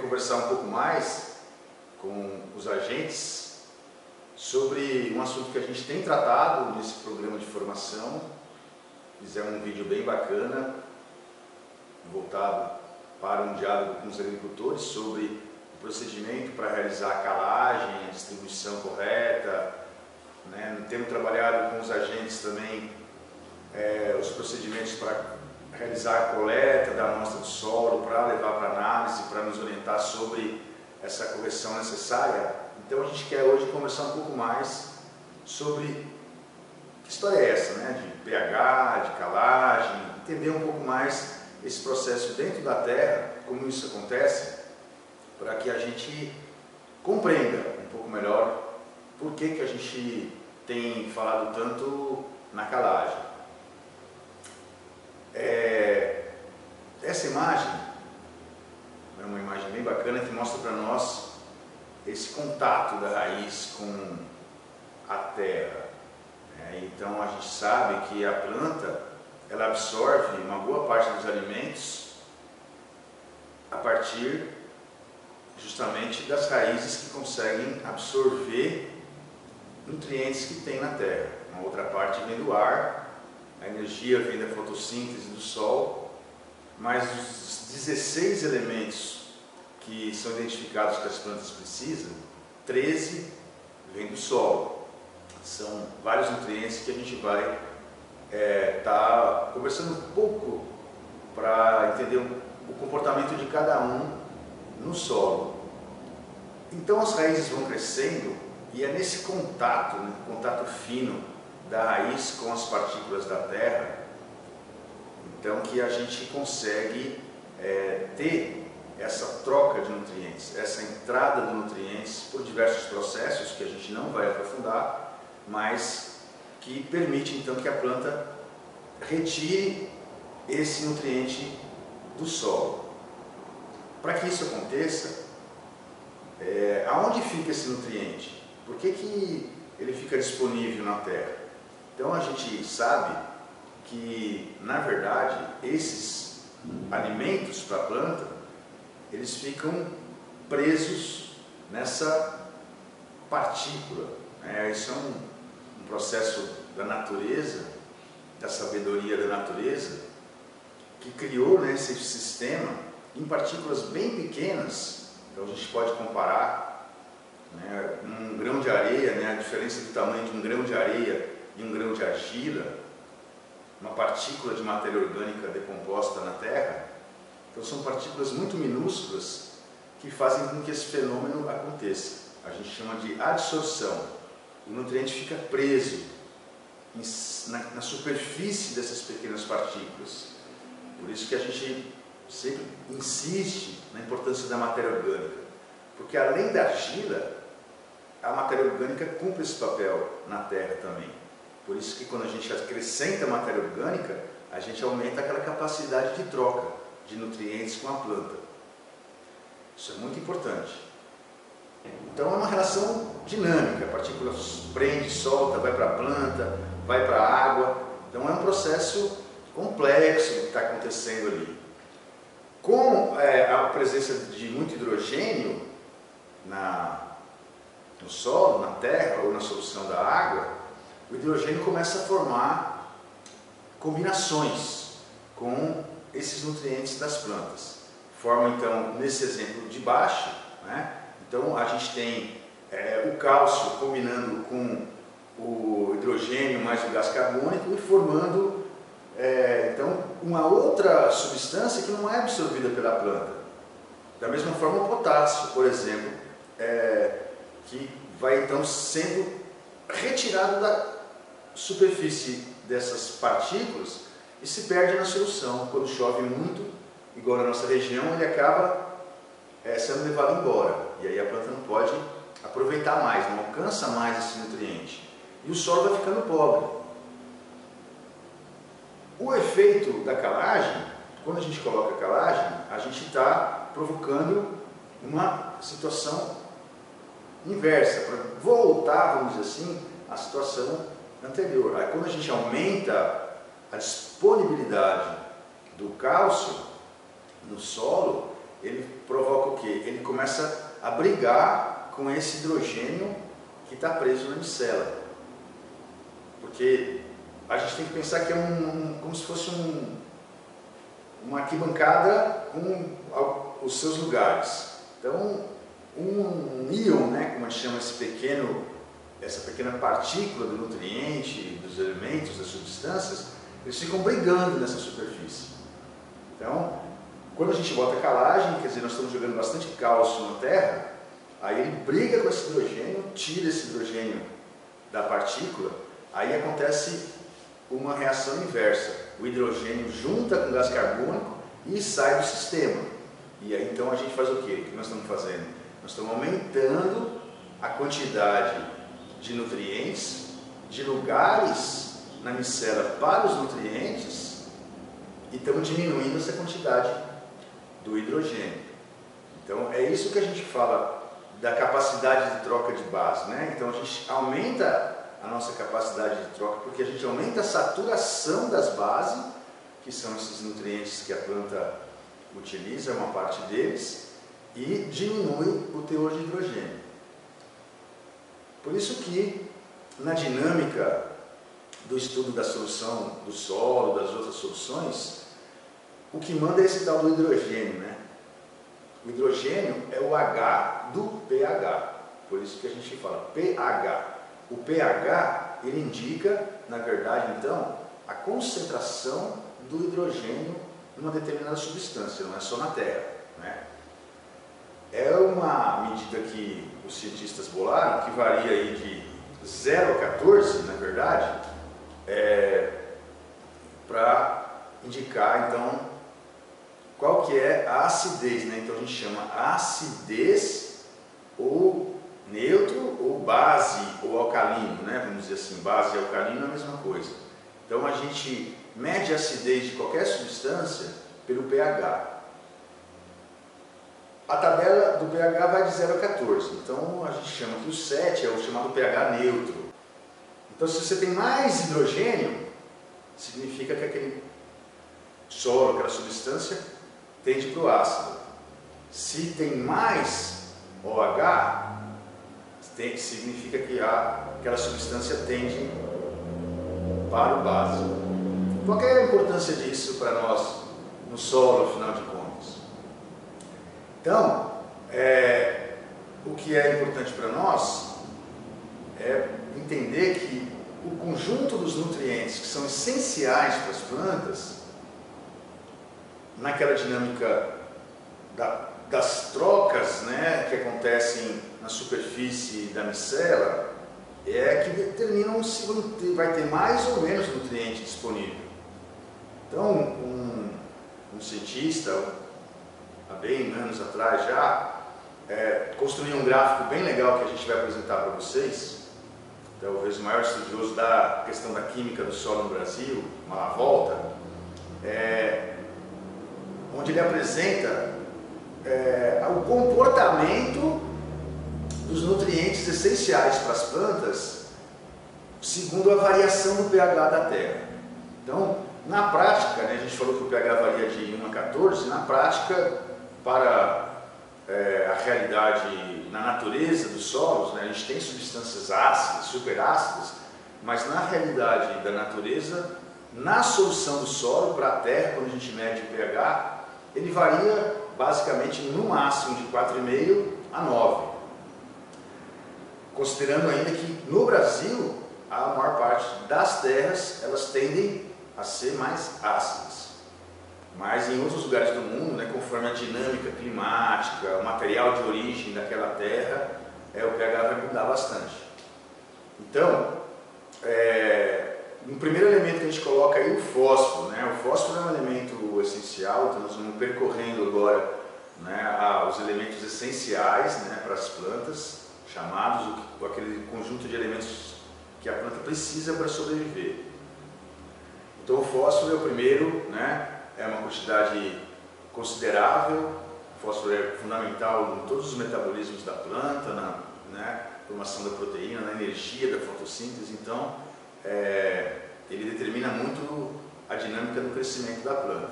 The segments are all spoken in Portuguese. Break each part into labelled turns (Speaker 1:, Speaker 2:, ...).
Speaker 1: conversar um pouco mais com os agentes sobre um assunto que a gente tem tratado nesse programa de formação. Fizemos um vídeo bem bacana, voltado para um diálogo com os agricultores sobre o procedimento para realizar a calagem, a distribuição correta, né? Temos trabalhado com os agentes também os procedimentos para realizar a coleta da amostra do solo, para levar para análise, para nos orientar sobre essa correção necessária. Então a gente quer hoje conversar um pouco mais sobre que história é essa, né? De pH, de calagem, entender um pouco mais esse processo dentro da terra, como isso acontece, para que a gente compreenda um pouco melhor por que a gente tem falado tanto na calagem. Essa imagem é uma imagem bem bacana que mostra para nós esse contato da raiz com a terra. Então a gente sabe que a planta ela absorve uma boa parte dos alimentos a partir justamente das raízes que conseguem absorver nutrientes que tem na terra. Uma outra parte vem do ar, a energia vem da fotossíntese do sol, mas os 16 elementos que são identificados que as plantas precisam, 13 vêm do solo. São vários nutrientes que a gente vai estar conversando um pouco para entender o comportamento de cada um no solo. Então as raízes vão crescendo e é nesse contato, né, contato fino da raiz com as partículas da terra, então que a gente consegue ter essa troca de nutrientes, essa entrada de nutrientes por diversos processos que a gente não vai aprofundar, mas que permite então que a planta retire esse nutriente do solo. Para que isso aconteça, aonde fica esse nutriente? Por que ele fica disponível na terra? Então a gente sabe que, na verdade, esses alimentos para a planta, eles ficam presos nessa partícula. Isso é um processo da natureza, da sabedoria da natureza, que criou, né, esse sistema em partículas bem pequenas. Então a gente pode comparar, né, um grão de areia, né, a diferença do tamanho de um grão de areia e um grão de argila, uma partícula de matéria orgânica decomposta na terra. Então são partículas muito minúsculas que fazem com que esse fenômeno aconteça. A gente chama de adsorção. O nutriente fica preso na superfície dessas pequenas partículas. Por isso que a gente sempre insiste na importância da matéria orgânica, porque além da argila, a matéria orgânica cumpre esse papel na terra também. Por isso que quando a gente acrescenta matéria orgânica, a gente aumenta aquela capacidade de troca de nutrientes com a planta. Isso é muito importante. Então é uma relação dinâmica, a partícula prende, solta, vai para a planta, vai para a água. Então é um processo complexo que está acontecendo ali. Com a presença de muito hidrogênio no solo, na terra ou na solução da água, o hidrogênio começa a formar combinações com esses nutrientes das plantas. Forma então, nesse exemplo de baixo, né? Então a gente tem o cálcio combinando com o hidrogênio mais o gás carbônico e formando então uma outra substância que não é absorvida pela planta. Da mesma forma o potássio, por exemplo, que vai então sendo retirado da superfície dessas partículas e se perde na solução. Quando chove muito, igual na nossa região, ele acaba sendo levado embora. E aí a planta não pode aproveitar mais, não alcança mais esse nutriente. E o solo vai ficando pobre. O efeito da calagem, quando a gente coloca a calagem, a gente está provocando uma situação inversa, para voltar, vamos dizer assim, à situação anterior. Aí quando a gente aumenta a disponibilidade do cálcio no solo, ele provoca o quê? Ele começa a brigar com esse hidrogênio que está preso na micela. Porque a gente tem que pensar que é como se fosse uma arquibancada com os seus lugares. Então, um íon, né, como a gente chama essa pequena partícula do nutriente, dos elementos, das substâncias, eles ficam brigando nessa superfície. Então, quando a gente bota calagem, quer dizer, nós estamos jogando bastante cálcio na Terra, aí ele briga com esse hidrogênio, tira esse hidrogênio da partícula, aí acontece uma reação inversa. O hidrogênio junta com o gás carbônico e sai do sistema. E aí então a gente faz o quê? O que nós estamos fazendo? Nós estamos aumentando a quantidade de nutrientes, de lugares na micela para os nutrientes, e estamos diminuindo essa quantidade do hidrogênio. Então é isso que a gente fala da capacidade de troca de base, né? Então a gente aumenta a nossa capacidade de troca porque a gente aumenta a saturação das bases, que são esses nutrientes que a planta utiliza, uma parte deles, e diminui o teor de hidrogênio. Por isso que na dinâmica do estudo da solução do solo, das outras soluções, o que manda é esse tal do hidrogênio, né? O hidrogênio é o H do pH, por isso que a gente fala pH. O pH, ele indica, na verdade, então, a concentração do hidrogênio numa determinada substância, não é só na Terra, né? É uma medida que os cientistas bolaram, que varia aí de 0 a 14, na verdade, para indicar, então, qual que é a acidez, né? Então a gente chama acidez ou neutro ou base ou alcalino, né? Vamos dizer assim, base e alcalino é a mesma coisa. Então a gente mede a acidez de qualquer substância pelo pH. A tabela do pH vai de 0 a 14, então a gente chama que o 7 é o chamado pH neutro. Então se você tem mais hidrogênio, significa que aquele solo, aquela substância, tende para o ácido. Se tem mais OH, significa que aquela substância tende para o básico. Qual é a importância disso para nós no solo, afinal de contas? Então, o que é importante para nós é entender que o conjunto dos nutrientes que são essenciais para as plantas, naquela dinâmica das trocas, né, que acontecem na superfície da micela, é que determinam se vai ter mais ou menos nutriente disponível. Então, um cientista, há bem anos atrás já, construiu um gráfico bem legal que a gente vai apresentar para vocês. Talvez o maior estudioso da questão da química do solo no Brasil, Malavolta, onde ele apresenta o comportamento dos nutrientes essenciais para as plantas segundo a variação do pH da Terra. Então, na prática, né, a gente falou que o pH varia de 1 a 14, na prática, para a realidade na natureza dos solos, né, a gente tem substâncias ácidas, superácidas, mas na realidade da natureza, na solução do solo para a Terra, quando a gente mede o pH, ele varia basicamente no máximo de 4,5 a 9. Considerando ainda que no Brasil, a maior parte das terras, elas tendem a ser mais ácidas. Mas em outros lugares do mundo, né, conforme a dinâmica climática, o material de origem daquela terra, o pH vai mudar bastante. Então, no primeiro elemento que a gente coloca aí, o fósforo, né? O fósforo é um elemento essencial, então nós vamos percorrendo agora, né, os elementos essenciais, né, para as plantas, chamados aquele conjunto de elementos que a planta precisa para sobreviver. Então o fósforo é o primeiro, né? É uma quantidade considerável. O fósforo é fundamental em todos os metabolismos da planta, na formação da proteína, na energia da fotossíntese. Então, ele determina muito a dinâmica do crescimento da planta.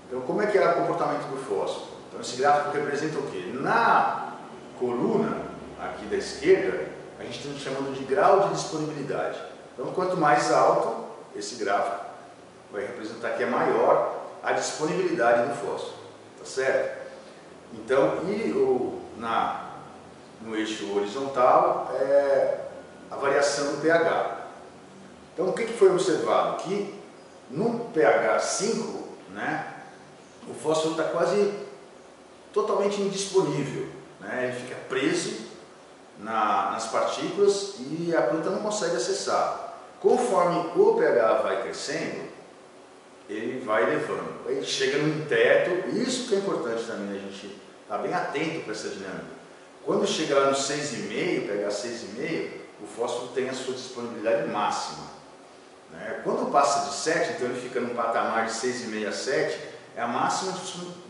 Speaker 1: Então, como é que é o comportamento do fósforo? Então esse gráfico representa o quê? Na coluna aqui da esquerda, a gente está chamando de grau de disponibilidade. Então quanto mais alto esse gráfico, vai representar que é maior a disponibilidade do fósforo, tá certo? Então, no eixo horizontal é a variação do pH. Então, o que foi observado? Que no pH 5, né, o fósforo está quase totalmente indisponível, né, ele fica preso nas partículas e a planta não consegue acessar. Conforme o pH vai crescendo, ele vai elevando, aí chega num teto. Isso que é importante também, a gente está bem atento para essa dinâmica. Quando chega lá no 6,5, pH 6,5, o fósforo tem a sua disponibilidade máxima, né? Quando passa de 7, então ele fica num patamar de 6,5 a 7, é a máxima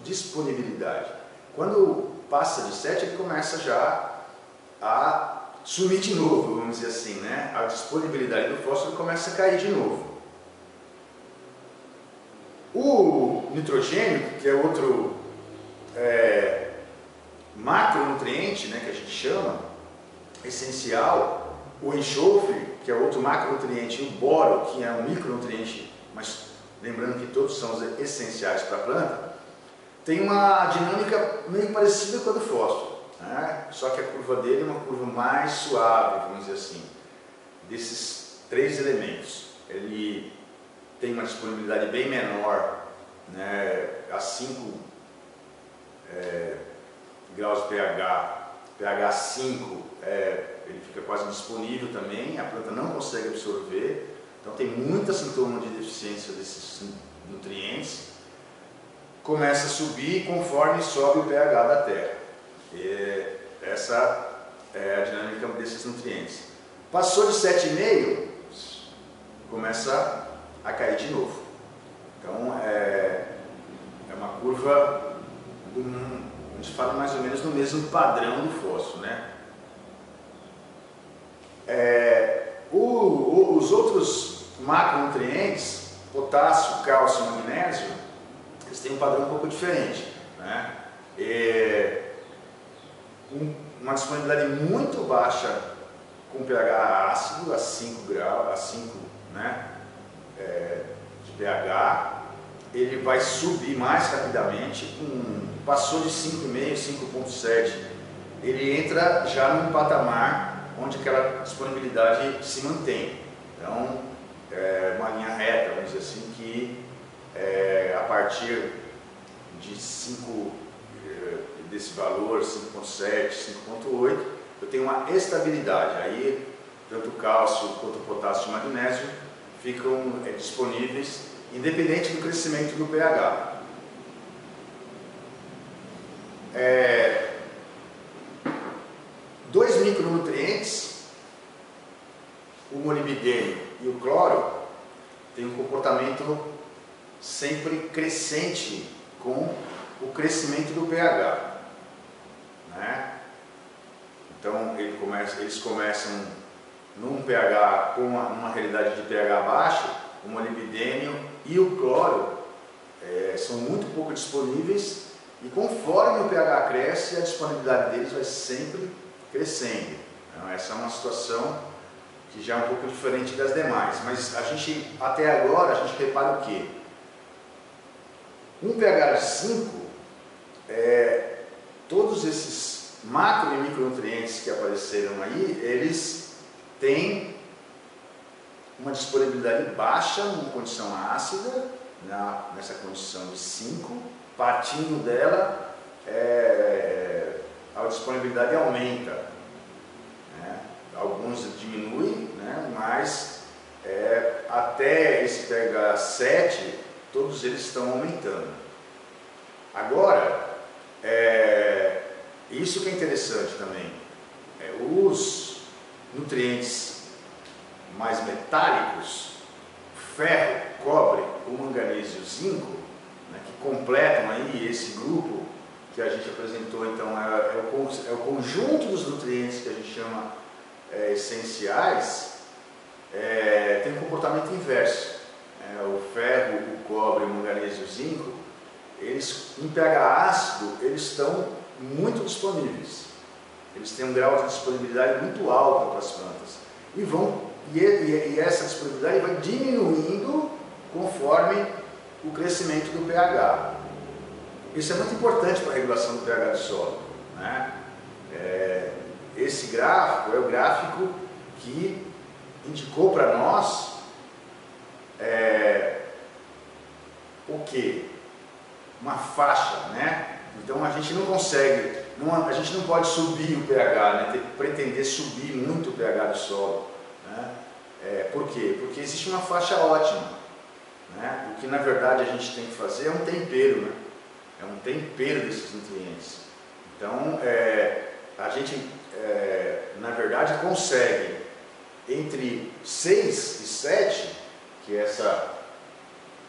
Speaker 1: disponibilidade. Quando passa de 7, ele começa já a sumir de novo, vamos dizer assim, né? A disponibilidade do fósforo começa a cair de novo. O nitrogênio, que é outro macronutriente, né, que a gente chama, essencial, o enxofre, que é outro macronutriente, e o boro, que é um micronutriente, mas lembrando que todos são essenciais para a planta, tem uma dinâmica meio parecida com a do fósforo, né? Só que a curva dele é uma curva mais suave, vamos dizer assim, desses três elementos. Ele tem uma disponibilidade bem menor, né, a 5 graus de pH 5, ele fica quase indisponível também, a planta não consegue absorver, então tem muita sintoma de deficiência desses nutrientes. Começa a subir conforme sobe o pH da terra. Essa é a dinâmica desses nutrientes. Passou de 7,5, começa a cair de novo. Então é uma curva, a gente fala mais ou menos no mesmo padrão do fósforo, né? Os outros macronutrientes, potássio, cálcio e magnésio, eles têm um padrão um pouco diferente, né? Uma disponibilidade muito baixa com pH ácido, a 5 graus, a 5, né, de pH, ele vai subir mais rapidamente, passou de 5,5, 5,7, ele entra já num patamar onde aquela disponibilidade se mantém. Então, é uma linha reta, vamos dizer assim, que a partir de 5, desse valor, 5,7, 5,8, eu tenho uma estabilidade. Aí, tanto o cálcio quanto o potássio e o magnésio ficam disponíveis, independente do crescimento do pH. Dois micronutrientes, o molibdênio e o cloro, têm um comportamento sempre crescente com o crescimento do pH, né? Então eles começam num pH com uma realidade de pH baixo, o molibdênio e o cloro são muito pouco disponíveis, e conforme o pH cresce, a disponibilidade deles vai sempre crescendo. Então, essa é uma situação que já é um pouco diferente das demais, mas até agora a gente repara o quê? Um pH de 5, todos esses macro e micronutrientes que apareceram aí, eles têm uma disponibilidade baixa numa condição ácida, nessa condição de 5, partindo dela, a disponibilidade aumenta, né? Alguns diminuem, né? Mas até esse pH 7, todos eles estão aumentando. Agora, isso que é interessante também, os nutrientes mais metálicos, ferro, cobre, o manganês e o zinco, né, que completam aí esse grupo que a gente apresentou. Então é o conjunto dos nutrientes que a gente chama essenciais, tem um comportamento inverso. O ferro, o cobre, o manganês e o zinco, eles, em pH ácido, eles estão muito disponíveis. Eles têm um grau de disponibilidade muito alto para as plantas. E essa disponibilidade vai diminuindo conforme o crescimento do pH. Isso é muito importante para a regulação do pH do solo, né? Esse gráfico é o gráfico que indicou para nós o quê? Uma faixa, né? Então a gente não consegue, a gente não pode subir o pH, né? Pretender subir muito o pH do solo, né? Por quê? Porque existe uma faixa ótima, né? O que na verdade a gente tem que fazer é um tempero, né? É um tempero desses nutrientes. Então a gente na verdade consegue entre 6 e 7, que é essa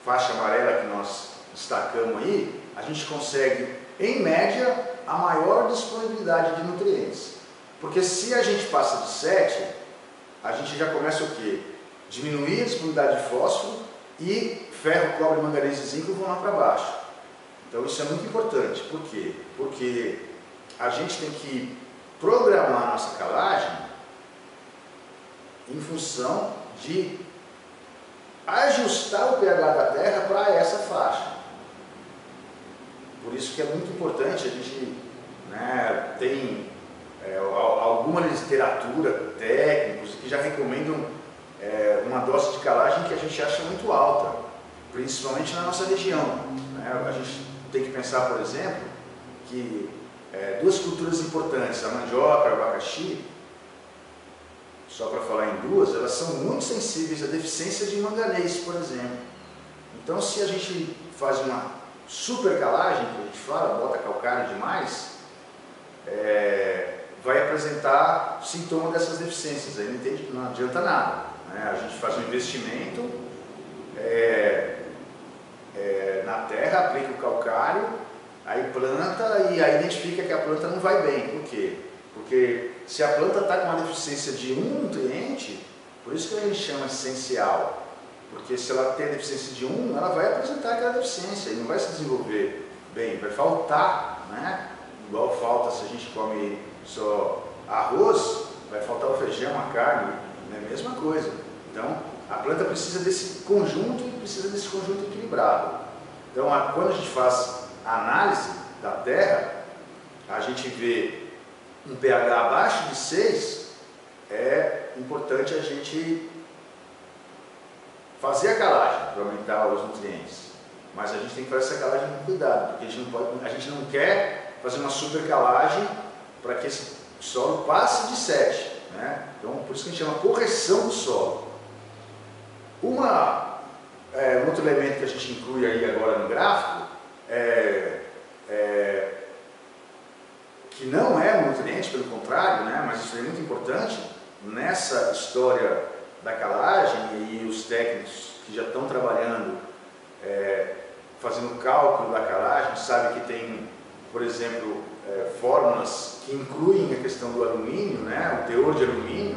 Speaker 1: faixa amarela que nós destacamos aí, a gente consegue, em média, a maior disponibilidade de nutrientes. Porque se a gente passa de 7, a gente já começa o quê? Diminuir a disponibilidade de fósforo e ferro, cobre, manganês e zinco vão lá para baixo. Então isso é muito importante. Por quê? Porque a gente tem que programar a nossa calagem em função de ajustar o pH da terra para essa faixa. Por isso que é muito importante a gente, né, tem alguma literatura, técnicos que já recomendam uma dose de calagem que a gente acha muito alta, principalmente na nossa região, né? A gente tem que pensar, por exemplo, que duas culturas importantes, a mandioca e o abacaxi, só para falar em duas, elas são muito sensíveis à deficiência de manganês, por exemplo. Então, se a gente faz uma super calagem, que a gente fala, bota calcário demais, vai apresentar sintoma dessas deficiências, aí não adianta nada, né? A gente faz um investimento na terra, aplica o calcário, aí planta e aí identifica que a planta não vai bem. Por quê? Porque se a planta está com uma deficiência de um nutriente, por isso que a gente chama essencial, porque se ela tem deficiência de um, ela vai apresentar aquela deficiência e não vai se desenvolver bem, vai faltar, né? Igual falta se a gente come só arroz, vai faltar o feijão, a carne, é a mesma coisa. Então, a planta precisa desse conjunto e precisa desse conjunto equilibrado. Então, quando a gente faz a análise da terra, a gente vê um pH abaixo de 6, é importante a gente fazer a calagem para aumentar os nutrientes. Mas a gente tem que fazer essa calagem com cuidado, porque a gente não quer fazer uma super calagem para que esse solo passe de 7, né? Então, por isso que a gente chama correção do solo. Um outro elemento que a gente inclui aí agora no gráfico que não é um nutriente, pelo contrário, né? Mas isso é muito importante nessa história da calagem, e os técnicos que já estão trabalhando fazendo o cálculo da calagem, sabe que tem, por exemplo, fórmulas que incluem a questão do alumínio, né? O teor de alumínio.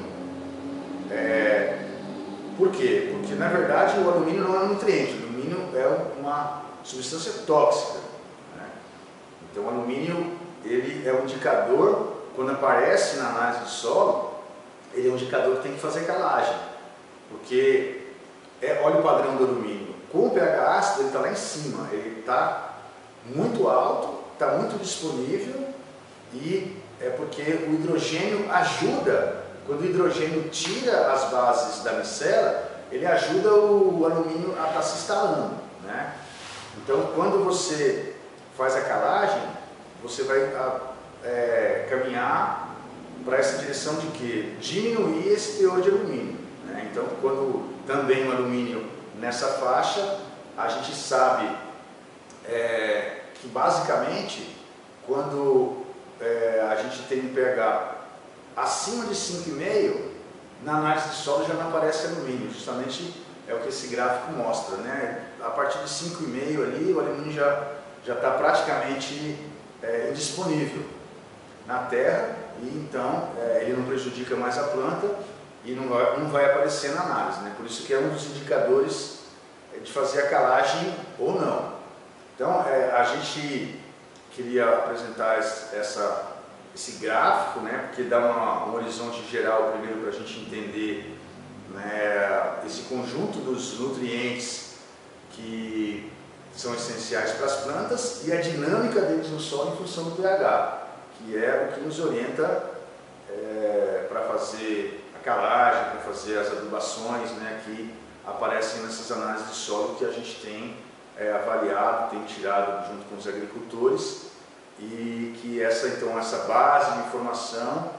Speaker 1: Por quê? Porque na verdade o alumínio não é um nutriente, o alumínio é uma substância tóxica, né? Então o alumínio, ele é um indicador, quando aparece na análise do solo, ele é um indicador que tem que fazer calagem, porque olha o padrão do alumínio, com o pH ácido ele está lá em cima, ele está muito alto, está muito disponível, e é porque o hidrogênio ajuda, quando o hidrogênio tira as bases da micela, ele ajuda o alumínio a estar se instalando, né? Então quando você faz a calagem, você vai caminhar para essa direção de quê? Diminuir esse teor de alumínio, né? Então, quando também o alumínio nessa faixa, a gente sabe que basicamente, quando a gente tem um pH acima de 5,5, na análise de solo já não aparece alumínio, justamente é o que esse gráfico mostra, né? A partir de 5,5 ali, o alumínio já está praticamente indisponível na terra, e então ele não prejudica mais a planta e não vai aparecer na análise, né? Por isso que é um dos indicadores de fazer a calagem ou não. Então, a gente queria apresentar esse gráfico, né, porque dá um horizonte geral primeiro para a gente entender, né, esse conjunto dos nutrientes que são essenciais para as plantas e a dinâmica deles no solo em função do pH, que é o que nos orienta para fazer a calagem, para fazer as adubações, né, que aparecem nessas análises de solo que a gente tem avaliado, tem tirado junto com os agricultores, e que essa base de informação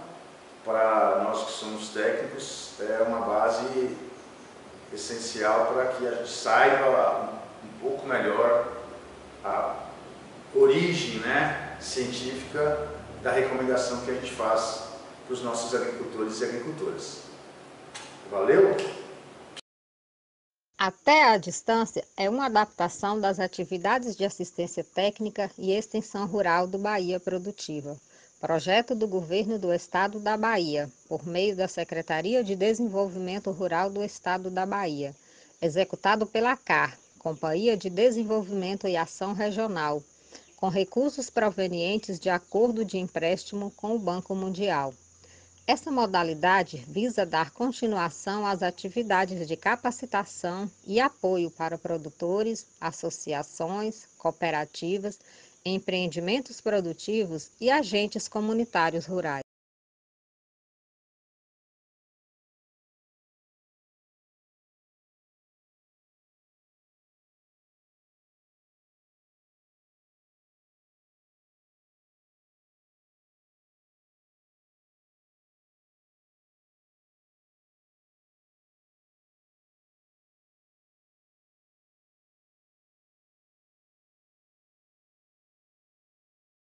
Speaker 1: para nós que somos técnicos é uma base essencial para que a gente saiba um pouco melhor a origem, né, científica da recomendação que a gente faz para os nossos agricultores e agricultoras. Valeu?
Speaker 2: Até à distância é uma adaptação das atividades de assistência técnica e extensão rural do Bahia Produtiva, projeto do Governo do Estado da Bahia, por meio da Secretaria de Desenvolvimento Rural do Estado da Bahia, executado pela CAR, Companhia de Desenvolvimento e Ação Regional, com recursos provenientes de acordo de empréstimo com o Banco Mundial. Essa modalidade visa dar continuação às atividades de capacitação e apoio para produtores, associações, cooperativas, empreendimentos produtivos e agentes comunitários rurais.